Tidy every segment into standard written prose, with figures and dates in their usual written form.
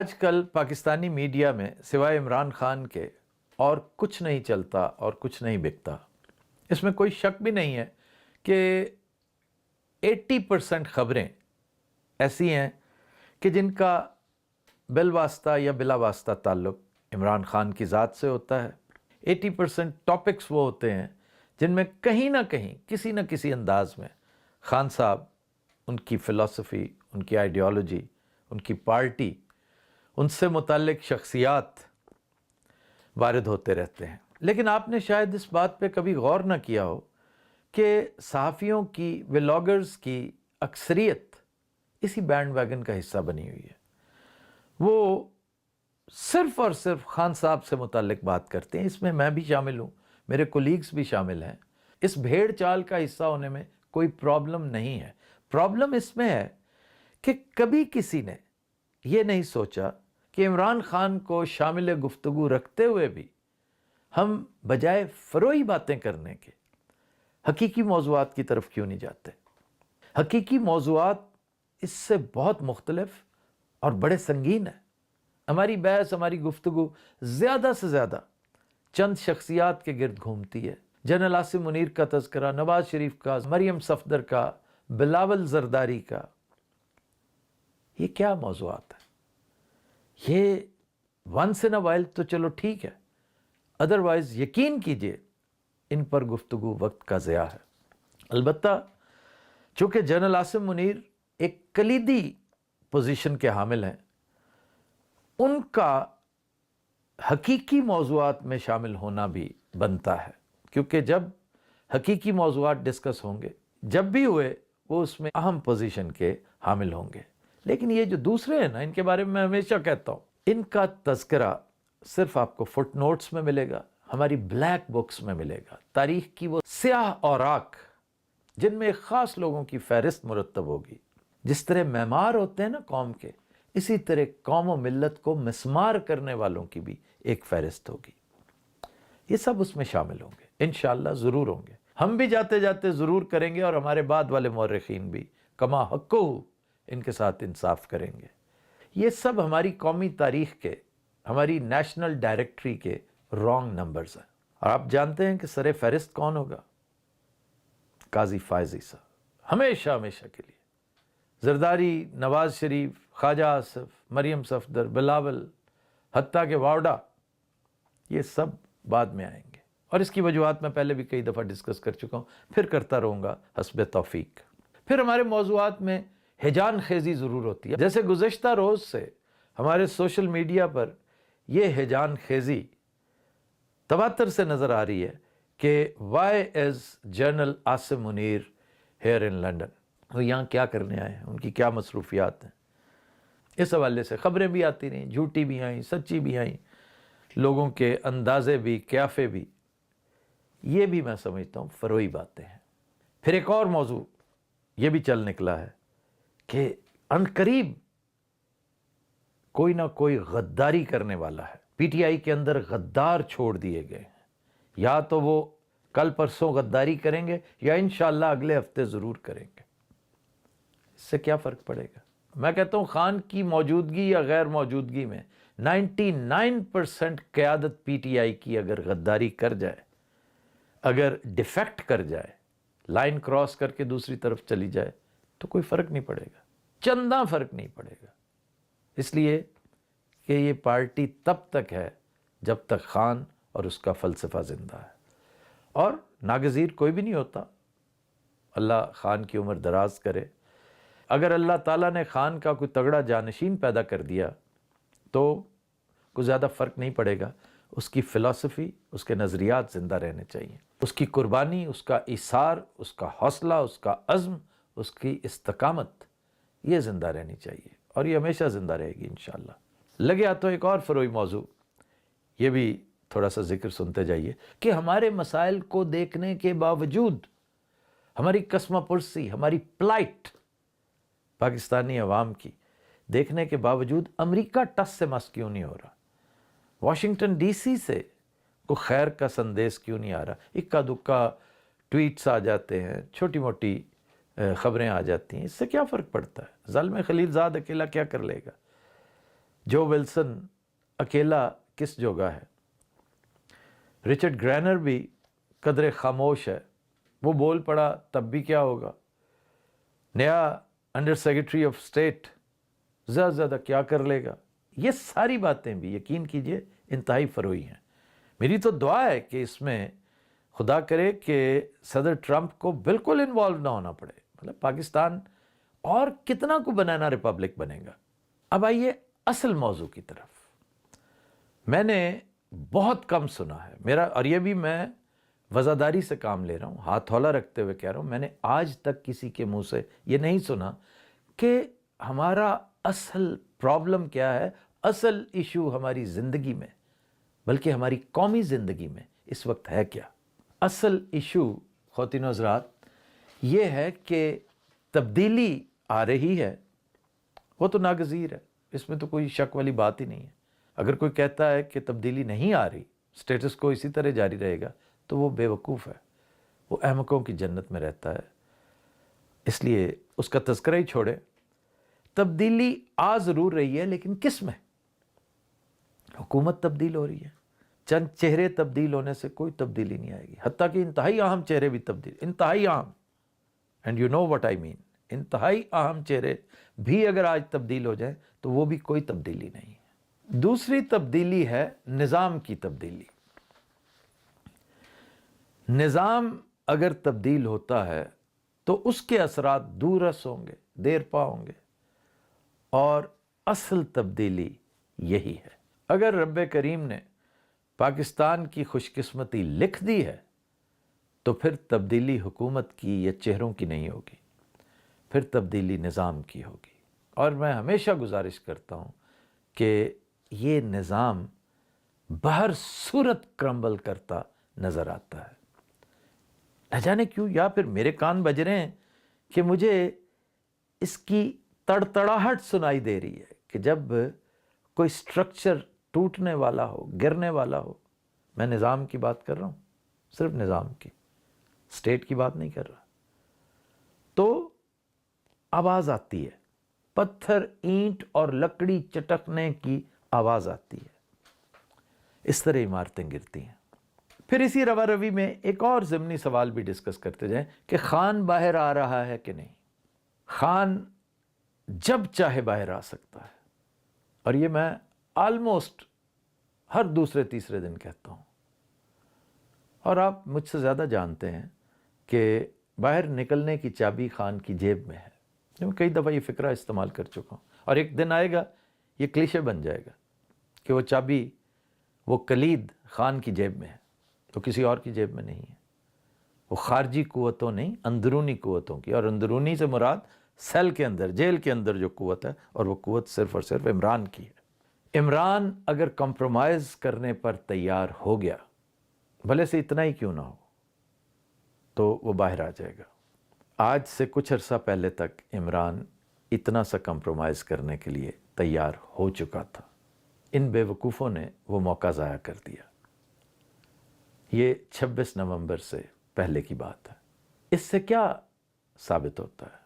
آج کل پاکستانی میڈیا میں سوائے عمران خان کے اور کچھ نہیں چلتا اور کچھ نہیں بکتا۔ اس میں کوئی شک بھی نہیں ہے کہ 80% خبریں ایسی ہیں کہ جن کا بالواسطہ یا بلا واسطہ تعلق عمران خان کی ذات سے ہوتا ہے۔ 80% ٹاپکس وہ ہوتے ہیں جن میں کہیں نہ کہیں کسی نہ کسی انداز میں خان صاحب، ان کی فلسفی، ان کی آئیڈیالوجی، ان کی پارٹی، ان سے متعلق شخصیات وارد ہوتے رہتے ہیں۔ لیکن آپ نے شاید اس بات پہ کبھی غور نہ کیا ہو کہ صحافیوں کی، ولاگرز کی اکثریت اسی بینڈ ویگن کا حصہ بنی ہوئی ہے۔ وہ صرف اور صرف خان صاحب سے متعلق بات کرتے ہیں۔ اس میں میں بھی شامل ہوں، میرے کولیگز بھی شامل ہیں۔ اس بھیڑ چال کا حصہ ہونے میں کوئی پرابلم نہیں ہے۔ پرابلم اس میں ہے کہ کبھی کسی نے یہ نہیں سوچا کہ عمران خان کو شامل گفتگو رکھتے ہوئے بھی ہم بجائے فروئی باتیں کرنے کے حقیقی موضوعات کی طرف کیوں نہیں جاتے۔ حقیقی موضوعات اس سے بہت مختلف اور بڑے سنگین ہیں۔ ہماری بحث، ہماری گفتگو زیادہ سے زیادہ چند شخصیات کے گرد گھومتی ہے۔ جنرل عاصم منیر کا تذکرہ، نواز شریف کا، مریم صفدر کا، بلاول زرداری کا۔ یہ کیا موضوعات ہیں؟ یہ ونس ان اے وائل تو چلو ٹھیک ہے، ادروائز یقین کیجئے ان پر گفتگو وقت کا ضیاع ہے۔ البتہ چونکہ جنرل عاصم منیر ایک کلیدی پوزیشن کے حامل ہیں، ان کا حقیقی موضوعات میں شامل ہونا بھی بنتا ہے، کیونکہ جب حقیقی موضوعات ڈسکس ہوں گے، جب بھی ہوئے، وہ اس میں اہم پوزیشن کے حامل ہوں گے۔ لیکن یہ جو دوسرے ہیں نا، ان کے بارے میں میں ہمیشہ کہتا ہوں، ان کا تذکرہ صرف آپ کو فٹ نوٹس میں ملے گا، ہماری بلیک بکس میں ملے گا۔ تاریخ کی وہ سیاہ اوراق جن میں خاص لوگوں کی فہرست مرتب ہوگی۔ جس طرح معمار ہوتے ہیں نا قوم کے، اسی طرح قوم و ملت کو مسمار کرنے والوں کی بھی ایک فہرست ہوگی۔ یہ سب اس میں شامل ہوں گے، انشاءاللہ ضرور ہوں گے۔ ہم بھی جاتے جاتے ضرور کریں گے، اور ہمارے بعد والے مورخین بھی کما حقہ ان کے ساتھ انصاف کریں گے۔ یہ سب ہماری قومی تاریخ کے، ہماری نیشنل ڈائریکٹری کے رانگ نمبرز ہیں۔ اور آپ جانتے ہیں کہ سر فہرست کون ہوگا؟ قاضی فائزی صاحب، ہمیشہ ہمیشہ کے لیے۔ زرداری، نواز شریف، خواجہ آصف، مریم صفدر، بلاول، حتیٰ کہ واوڈا، یہ سب بعد میں آئیں گے۔ اور اس کی وجوہات میں پہلے بھی کئی دفعہ ڈسکس کر چکا ہوں، پھر کرتا رہوں گا حسب توفیق۔ پھر ہمارے موضوعات میں ہیجان خیزی ضرور ہوتی ہے۔ جیسے گزشتہ روز سے ہمارے سوشل میڈیا پر یہ ہیجان خیزی تواتر سے نظر آ رہی ہے کہ why is general Asim Munir here in London? وہ یہاں کیا کرنے آئے ہیں؟ ان کی کیا مصروفیات ہیں؟ اس حوالے سے خبریں بھی آتی رہیں، جھوٹی بھی آئیں، سچی بھی آئیں، لوگوں کے اندازے بھی، قیافے بھی۔ یہ بھی میں سمجھتا ہوں فروئی باتیں ہیں۔ پھر ایک اور موضوع یہ بھی چل نکلا ہے کہ عنقریب کوئی نہ کوئی غداری کرنے والا ہے۔ پی ٹی آئی کے اندر غدار چھوڑ دیے گئے ہیں، یا تو وہ کل پرسوں غداری کریں گے، یا انشاءاللہ اگلے ہفتے ضرور کریں گے۔ اس سے کیا فرق پڑے گا؟ میں کہتا ہوں خان کی موجودگی یا غیر موجودگی میں 99% قیادت پی ٹی آئی کی اگر غداری کر جائے، اگر ڈیفیکٹ کر جائے، لائن کراس کر کے دوسری طرف چلی جائے، تو کوئی فرق نہیں پڑے گا، چندہ فرق نہیں پڑے گا۔ اس لیے کہ یہ پارٹی تب تک ہے جب تک خان اور اس کا فلسفہ زندہ ہے، اور ناگزیر کوئی بھی نہیں ہوتا۔ اللہ خان کی عمر دراز کرے۔ اگر اللہ تعالیٰ نے خان کا کوئی تگڑا جانشین پیدا کر دیا تو کوئی زیادہ فرق نہیں پڑے گا۔ اس کی فلسفی، اس کے نظریات زندہ رہنے چاہیے، اس کی قربانی، اس کا ایثار، اس کا حوصلہ، اس کا عزم، اس کی استقامت، یہ زندہ رہنی چاہیے، اور یہ ہمیشہ زندہ رہے گی انشاءاللہ۔ لگے تو ایک اور فروئی موضوع، یہ بھی تھوڑا سا ذکر سنتے جائیے کہ ہمارے مسائل کو دیکھنے کے باوجود، ہماری کسمہ پرسی، ہماری پلائٹ، پاکستانی عوام کی دیکھنے کے باوجود امریکہ ٹس سے مس کیوں نہیں ہو رہا؟ واشنگٹن ڈی سی سے کوئی خیر کا سندیش کیوں نہیں آ رہا؟ اکا دکا ٹویٹس آ جاتے ہیں، چھوٹی موٹی خبریں آ جاتی ہیں، اس سے کیا فرق پڑتا ہے؟ ظالم خلیل زاد اکیلا کیا کر لے گا؟ جو ولسن اکیلا کس جگہ ہے. رچرڈ گرینر بھی قدرے خاموش ہے. وہ بول پڑا تب بھی کیا ہوگا. نیا انڈر سیکرٹری آف اسٹیٹ زیادہ سے زیادہ کیا کر لے گا. یہ ساری باتیں بھی یقین کیجئے انتہائی فروئی ہیں. میری تو دعا ہے کہ اس میں خدا کرے کہ صدر ٹرمپ کو بالکل انوالو نہ ہونا پڑے. مطلب پاکستان اور کتنا کو بنانا ریپبلک بنے گا. اب آئیے اصل موضوع کی طرف. میں نے بہت کم سنا ہے میرا، اور یہ بھی میں وزاداری سے کام لے رہا ہوں، ہاتھ ہولا رکھتے ہوئے کہہ رہا ہوں، میں نے آج تک کسی کے منہ سے یہ نہیں سنا کہ ہمارا اصل پرابلم کیا ہے، اصل ایشو ہماری زندگی میں، بلکہ ہماری قومی زندگی میں اس وقت ہے کیا. اصل ایشو خواتین و حضرات یہ ہے کہ تبدیلی آ رہی ہے. وہ تو ناگزیر ہے، اس میں تو کوئی شک والی بات ہی نہیں ہے. اگر کوئی کہتا ہے کہ تبدیلی نہیں آ رہی، سٹیٹس کو اسی طرح جاری رہے گا، تو وہ بے وقوف ہے، وہ احمقوں کی جنت میں رہتا ہے. اس لیے اس کا تذکرہ ہی چھوڑے. تبدیلی آ ضرور رہی ہے، لیکن کس میں؟ حکومت تبدیل ہو رہی ہے. چند چہرے تبدیل ہونے سے کوئی تبدیلی نہیں آئے گی. حتیٰ کہ انتہائی اہم چہرے بھی تبدیل، انتہائی اہم، and you know what I mean, انتہائی اہم چہرے بھی اگر آج تبدیل ہو جائیں تو وہ بھی کوئی تبدیلی نہیں ہے. دوسری تبدیلی ہے نظام کی تبدیلی. نظام اگر تبدیل ہوتا ہے تو اس کے اثرات دور رس ہوں گے، دیر پا ہوں گے. اور اصل تبدیلی یہی ہے. اگر رب کریم نے پاکستان کی خوش قسمتی لکھ دی ہے تو پھر تبدیلی حکومت کی یا چہروں کی نہیں ہوگی، پھر تبدیلی نظام کی ہوگی. اور میں ہمیشہ گزارش کرتا ہوں کہ یہ نظام بہر صورت کرمبل کرتا نظر آتا ہے. نہ جانے کیوں، یا پھر میرے کان بج رہے ہیں کہ مجھے اس کی تڑتڑاہٹ سنائی دے رہی ہے کہ جب کوئی سٹرکچر ٹوٹنے والا ہو، گرنے والا ہو. میں نظام کی بات کر رہا ہوں، صرف نظام کی، اسٹیٹ کی بات نہیں کر رہا. تو آواز آتی ہے، پتھر، اینٹ اور لکڑی چٹکنے کی آواز آتی ہے. اس طرح عمارتیں گرتی ہیں. پھر اسی روا روی میں ایک اور ضمنی سوال بھی ڈسکس کرتے جائیں کہ خان باہر آ رہا ہے کہ نہیں. خان جب چاہے باہر آ سکتا ہے، اور یہ میں آلموسٹ ہر دوسرے تیسرے دن کہتا ہوں. اور آپ مجھ سے زیادہ جانتے ہیں کہ باہر نکلنے کی چابی خان کی جیب میں ہے. میں کئی دفعہ یہ فکرہ استعمال کر چکا ہوں، اور ایک دن آئے گا یہ کلیشے بن جائے گا کہ وہ چابی، وہ کلید خان کی جیب میں ہے، تو کسی اور کی جیب میں نہیں ہے. وہ خارجی قوتوں نہیں، اندرونی قوتوں کی. اور اندرونی سے مراد سیل کے اندر، جیل کے اندر جو قوت ہے، اور وہ قوت صرف اور صرف عمران کی ہے. عمران اگر کمپرومائز کرنے پر تیار ہو گیا، بھلے سے اتنا ہی کیوں نہ ہو، تو وہ باہر آ جائے گا. آج سے کچھ عرصہ پہلے تک عمران اتنا سا کمپرومائز کرنے کے لیے تیار ہو چکا تھا. ان بے وقوفوں نے وہ موقع ضائع کر دیا. یہ 26 نومبر سے پہلے کی بات ہے. اس سے کیا ثابت ہوتا ہے؟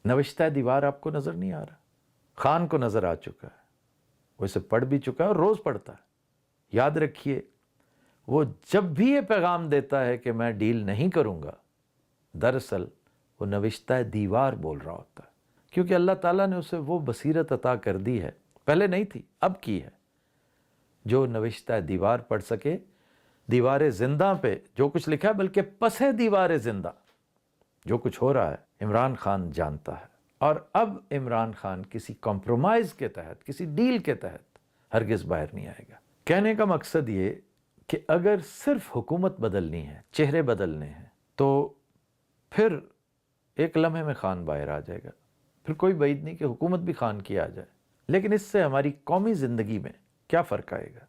نوشتہ دیوار آپ کو نظر نہیں آ رہا؟ خان کو نظر آ چکا ہے، وہ اسے پڑھ بھی چکا ہے اور روز پڑھتا ہے. یاد رکھیے، وہ جب بھی یہ پیغام دیتا ہے کہ میں ڈیل نہیں کروں گا، دراصل وہ نوشتہ دیوار بول رہا ہوتا ہے. کیونکہ اللہ تعالیٰ نے اسے وہ بصیرت عطا کر دی ہے، پہلے نہیں تھی، اب کی ہے، جو نوشتہ دیوار پڑھ سکے. دیوار زندہ پہ جو کچھ لکھا ہے، بلکہ پسے دیوار زندہ جو کچھ ہو رہا ہے، عمران خان جانتا ہے. اور اب عمران خان کسی کمپرومائز کے تحت، کسی ڈیل کے تحت ہرگز باہر نہیں آئے گا. کہنے کا مقصد یہ کہ اگر صرف حکومت بدلنی ہے، چہرے بدلنے ہیں، تو پھر ایک لمحے میں خان باہر آ جائے گا. پھر کوئی بعید نہیں کہ حکومت بھی خان کی آ جائے. لیکن اس سے ہماری قومی زندگی میں کیا فرق آئے گا؟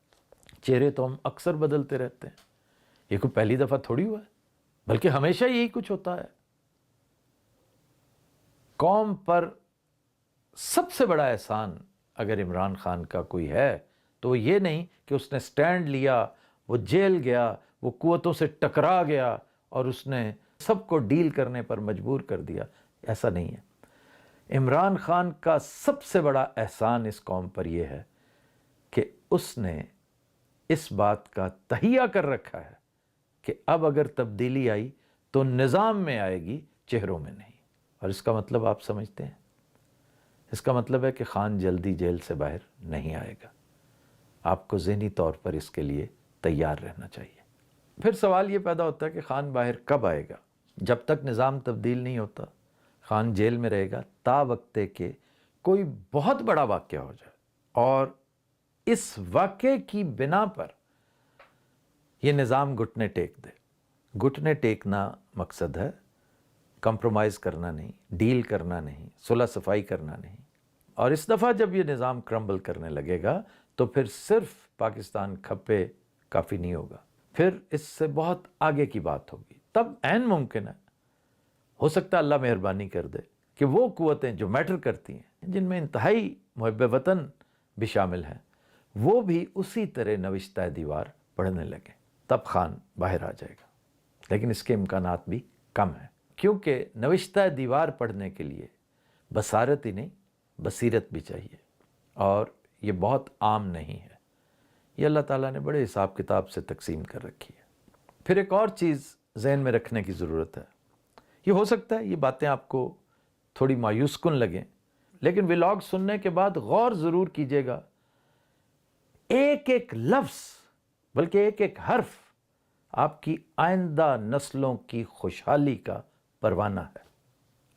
چہرے تو ہم اکثر بدلتے رہتے ہیں. یہ کوئی پہلی دفعہ تھوڑی ہوا ہے، بلکہ ہمیشہ یہی کچھ ہوتا ہے. قوم پر سب سے بڑا احسان اگر عمران خان کا کوئی ہے تو وہ یہ نہیں کہ اس نے سٹینڈ لیا، وہ جیل گیا، وہ قوتوں سے ٹکرا گیا اور اس نے سب کو ڈیل کرنے پر مجبور کر دیا. ایسا نہیں ہے. عمران خان کا سب سے بڑا احسان اس قوم پر یہ ہے کہ اس نے اس بات کا تہیہ کر رکھا ہے کہ اب اگر تبدیلی آئی تو نظام میں آئے گی، چہروں میں نہیں۔ اور اس کا مطلب آپ سمجھتے ہیں؟ اس کا مطلب ہے کہ خان جلدی جیل سے باہر نہیں آئے گا۔ آپ کو ذہنی طور پر اس کے لیے تیار رہنا چاہیے۔ پھر سوال یہ پیدا ہوتا ہے کہ خان باہر کب آئے گا؟ جب تک نظام تبدیل نہیں ہوتا خان جیل میں رہے گا، تا وقت کہ کوئی بہت بڑا واقعہ ہو جائے اور اس واقعے کی بنا پر یہ نظام گھٹنے ٹیک دے۔ گھٹنے ٹیکنا مقصد ہے، کمپرومائز کرنا نہیں، ڈیل کرنا نہیں، صلح صفائی کرنا نہیں۔ اور اس دفعہ جب یہ نظام کرمبل کرنے لگے گا تو پھر صرف پاکستان کھپے کافی نہیں ہوگا، پھر اس سے بہت آگے کی بات ہوگی۔ تب عین ممکن ہے، ہو سکتا ہے اللہ مہربانی کر دے کہ وہ قوتیں جو میٹر کرتی ہیں، جن میں انتہائی محب وطن بھی شامل ہیں، وہ بھی اسی طرح نوشتہ دیوار پڑھنے لگے، تب خان باہر آ جائے گا۔ لیکن اس کے امکانات بھی کم ہیں، کیونکہ نوشتہ دیوار پڑھنے کے لیے بصارت ہی نہیں، بصیرت بھی چاہیے، اور یہ بہت عام نہیں ہے۔ یہ اللہ تعالیٰ نے بڑے حساب کتاب سے تقسیم کر رکھی ہے۔ پھر ایک اور چیز ذہن میں رکھنے کی ضرورت ہے۔ یہ ہو سکتا ہے یہ باتیں آپ کو تھوڑی مایوس کن لگیں، لیکن ولاگ سننے کے بعد غور ضرور کیجیے گا۔ ایک ایک لفظ، بلکہ ایک ایک حرف آپ کی آئندہ نسلوں کی خوشحالی کا پروانہ ہے۔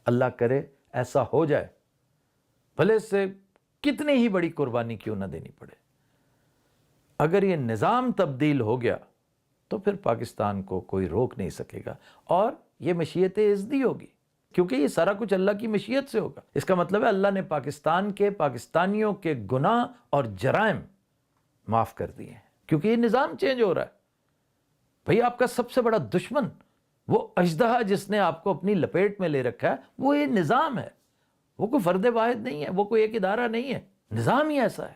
اللہ کرے ایسا ہو جائے، بھلے سے کتنی ہی بڑی قربانی کیوں نہ دینی پڑے۔ اگر یہ نظام تبدیل ہو گیا تو پھر پاکستان کو کوئی روک نہیں سکے گا، اور یہ مشیت ازدی ہوگی، کیونکہ یہ سارا کچھ اللہ کی مشیت سے ہوگا۔ اس کا مطلب ہے اللہ نے پاکستان کے، پاکستانیوں کے گناہ اور جرائم معاف کر دیے ہیں، کیونکہ یہ نظام چینج ہو رہا ہے۔ بھئی آپ کا سب سے بڑا دشمن، وہ اژدہا جس نے آپ کو اپنی لپیٹ میں لے رکھا ہے، وہ یہ نظام ہے۔ وہ کوئی فرد واحد نہیں ہے، وہ کوئی ایک ادارہ نہیں ہے، نظام ہی ایسا ہے۔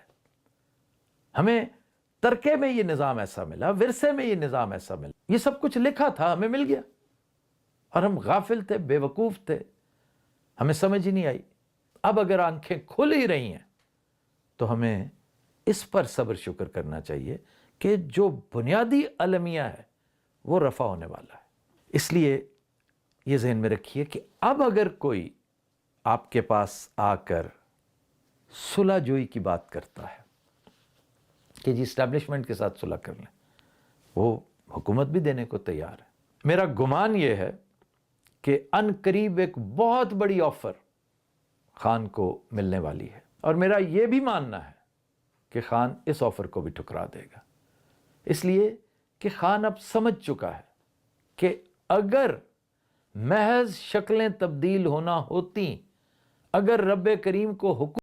ہمیں ترکے میں یہ نظام ایسا ملا، ورثے میں یہ نظام ایسا ملا، یہ سب کچھ لکھا تھا، ہمیں مل گیا، اور ہم غافل تھے، بے وقوف تھے، ہمیں سمجھ ہی نہیں آئی۔ اب اگر آنکھیں کھل ہی رہی ہیں تو ہمیں اس پر صبر شکر کرنا چاہیے کہ جو بنیادی المیہ ہے وہ رفع ہونے والا ہے۔ اس لیے یہ ذہن میں رکھیے کہ اب اگر کوئی آپ کے پاس آ کر صلح جوئی کی بات کرتا ہے کہ جی اسٹیبلشمنٹ کے ساتھ صلح کر لیں، وہ حکومت بھی دینے کو تیار ہے۔ میرا گمان یہ ہے کہ ان قریب ایک بہت بڑی آفر خان کو ملنے والی ہے، اور میرا یہ بھی ماننا ہے کہ خان اس آفر کو بھی ٹھکرا دے گا، اس لیے کہ خان اب سمجھ چکا ہے کہ اگر محض شکلیں تبدیل ہونا ہوتی، اگر رب کریم کو حکم